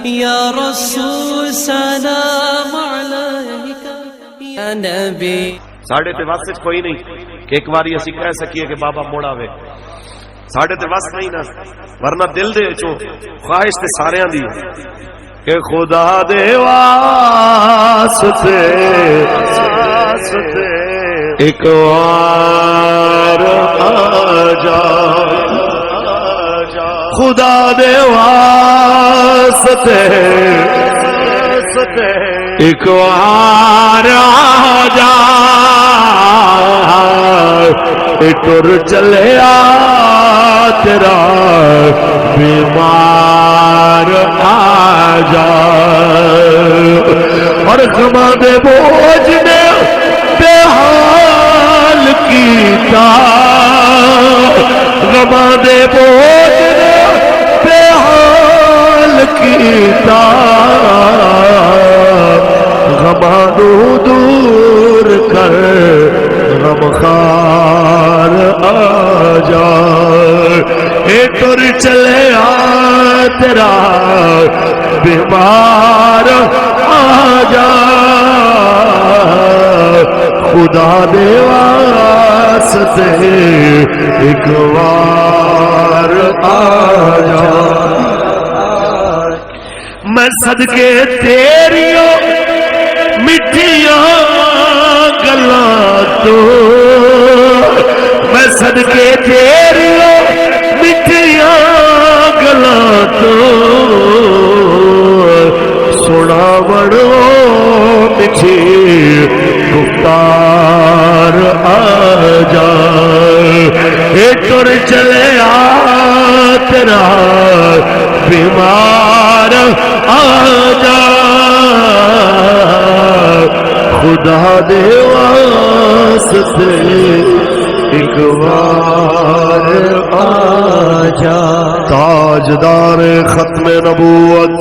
یا رسول سلام علیک یا نبی. ساڑھے تے واسطے کوئی نہیں کہ ایک باری اسی کہہ سکیے کہ بابا موڑ آوے. ساڑھے تے واسطے نہیں نا، ورنہ دل دے چو خواہش تے سارے دی کہ خدا دے واسطے ایک وار آجا، خدا دے واسطے ایک وار آجا، ٹر چلیا تیرا بیمار آجا، اور غماں دے بوجھ نے بے حال کیتا، غماں دے بوجھ نے بے حال کیتا، غماں دور کر غم خار آجا، اے ٹر چلے تیرا بیمار آجا، خدا دے واسطے ایک وار آجا، میں صدقے تیریوں مٹھیاں گلاں تو، میں صدقے تیریوں مٹھیاں گلاں تو، سنا بڑو مٹھی گفتار آجا، اے ٹر چلے تیرا بیمار آجا، خدا دے واسطے ایک وار آجا. تاجدار ختم نبوت